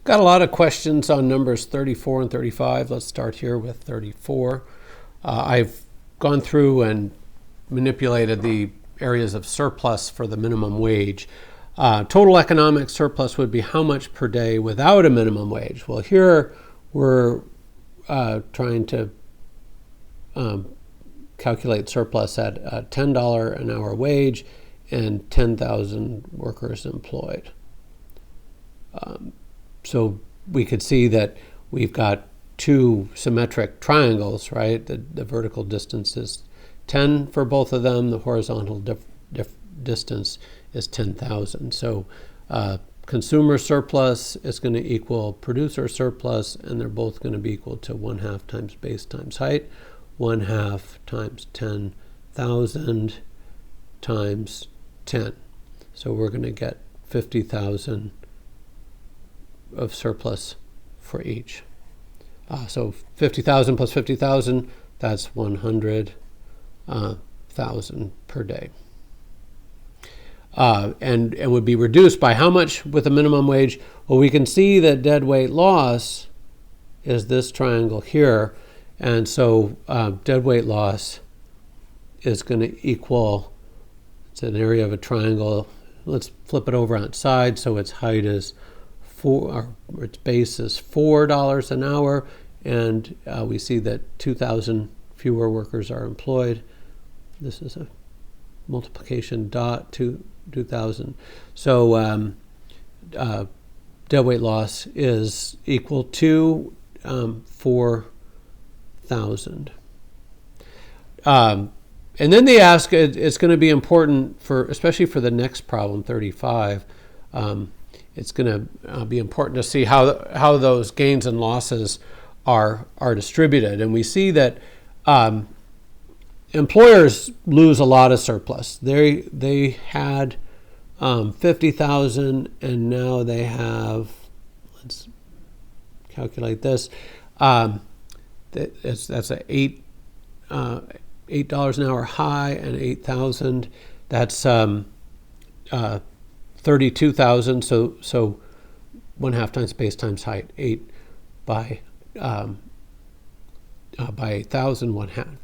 Got a lot of questions on numbers 34 and 35. Let's start here with 34. I've gone through and manipulated the areas of surplus for the minimum wage. Total economic surplus would be how much per day without a minimum wage. Well, here we're trying to calculate surplus at a $10 an hour wage and 10,000 workers employed. So we could see that we've got two symmetric triangles, right? The vertical distance is 10 for both of them. The horizontal distance is 10,000. So consumer surplus is going to equal producer surplus, and they're both going to be equal to 1/2 times base times height. 1/2 times 10,000 times 10. So we're going to get 50,000 of surplus for each. So 50,000 plus 50,000, that's 100,000 per day. And would be reduced by how much with a minimum wage? Well, we can see that dead weight loss is this triangle here. And so dead weight loss is going to equal, it's an area of a triangle. Let's flip it over on its side. So its height is its base is $4 an hour, and we see that 2,000 fewer workers are employed. This is a multiplication dot to 2,000. So dead weight loss is equal to 4,000. And then they ask, it's going to be important for, especially for the next problem, 35. It's going to be important to see how those gains and losses are distributed. And we see that employers lose a lot of surplus. They had 50,000, and now they have, let's calculate this. That's a $8 an hour high and 8,000. That's 32,000. So 1/2 times base times height. 8 by 8,000. 1/2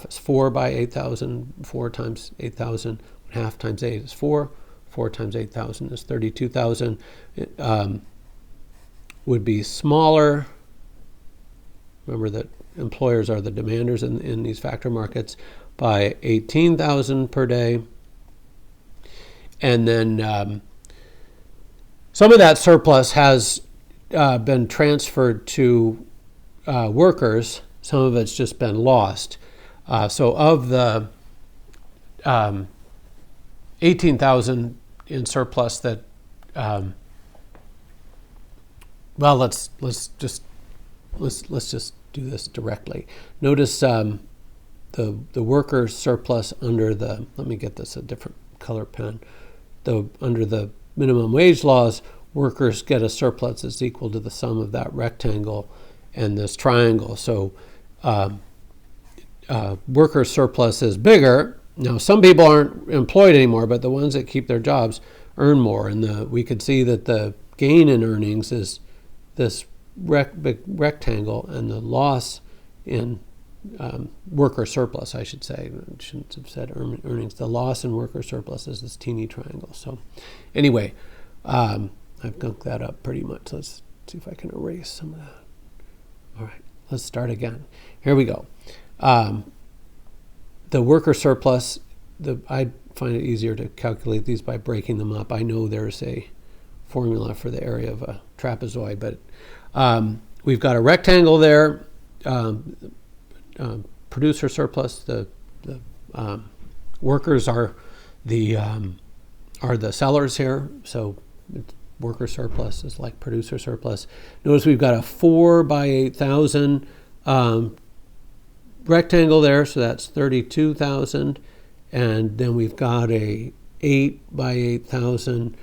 is 4 by 8,000. 4 times 8,000. 1/2 times 8 is 4. 4 times 8,000 is 32,000. Would be smaller. Remember that employers are the demanders in these factor markets, by 18,000 per day. And then some of that surplus has been transferred to workers. Some of it's just been lost. So of the 18,000 in surplus that, well, let's just do this directly. Notice the worker surplus under the, let me get this a different color pen. Under the minimum wage laws, workers get a surplus that's equal to the sum of that rectangle and this triangle. So worker surplus is bigger. Now, some people aren't employed anymore, but the ones that keep their jobs earn more. And we could see that the gain in earnings is this big rectangle, and the loss in worker surplus, I should say. I shouldn't have said earnings. The loss in worker surplus is this teeny triangle. So anyway, I've gunked that up pretty much. Let's see if I can erase some of that. All right, let's start again. Here we go. The worker surplus, I find it easier to calculate these by breaking them up. I know there's a formula for the area of a trapezoid, but we've got a rectangle there. Producer surplus, the workers are the sellers here, so worker surplus is like producer surplus. Notice we've got a 4 by 8,000 rectangle there, so that's 32,000, and then we've got a 8 by 8,000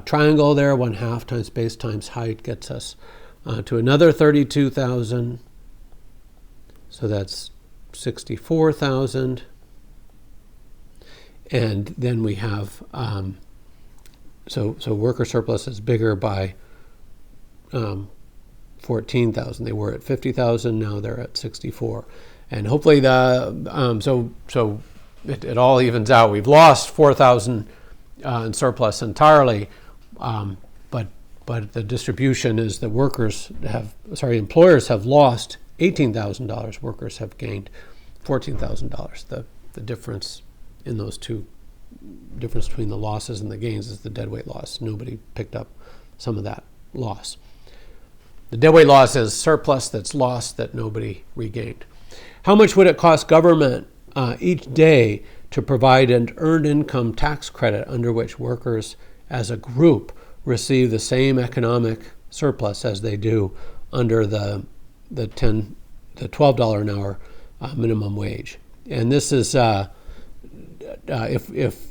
triangle there. 1/2 times base times height gets us to another 32,000. So that's 64,000. And then we have so worker surplus is bigger by 14,000. They were at 50,000. Now they're at 64, and hopefully it all evens out. We've lost 4,000 in surplus entirely, but the distribution is that employers have lost $18,000. Workers have gained $14,000. The difference in those two, difference between the losses and the gains, is the deadweight loss. Nobody picked up some of that loss. The deadweight loss is surplus that's lost that nobody regained. How much would it cost government each day to provide an earned income tax credit under which workers as a group receive the same economic surplus as they do under the $12 an hour minimum wage? And this is if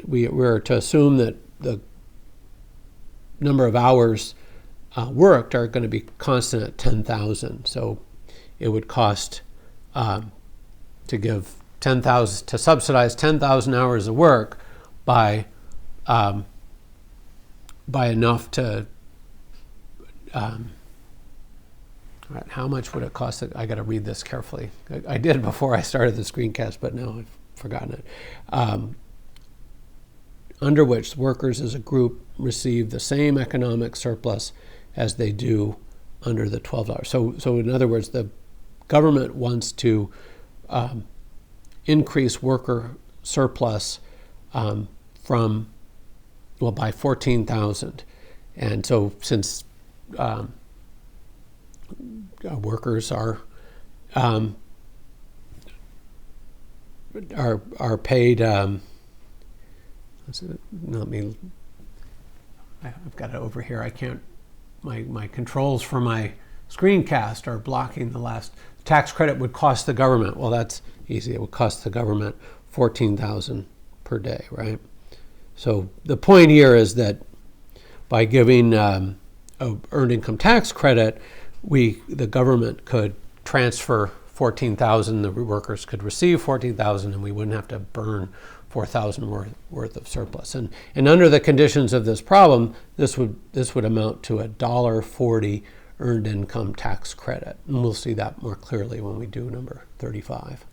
we were to assume that the number of hours worked are going to be constant at 10,000. So it would cost to give 10,000 to subsidize 10,000 hours of work by enough to. Right, how much would it cost? I got to read this carefully. I did before I started the screencast, but now I've forgotten it. Under which workers as a group receive the same economic surplus as they do under the $12. So in other words, the government wants to increase worker surplus by 14,000, and so since workers are paid. I've got it over here. I can't. My controls for my screencast are blocking the last. Tax credit would cost the government. Well, that's easy. It would cost the government $14,000 per day, right? So the point here is that by giving a earned income tax credit, the government could transfer 14,000. The workers could receive 14,000, and we wouldn't have to burn 4,000 worth of surplus. And under the conditions of this problem, this would amount to $1.40 earned income tax credit. And we'll see that more clearly when we do number 35.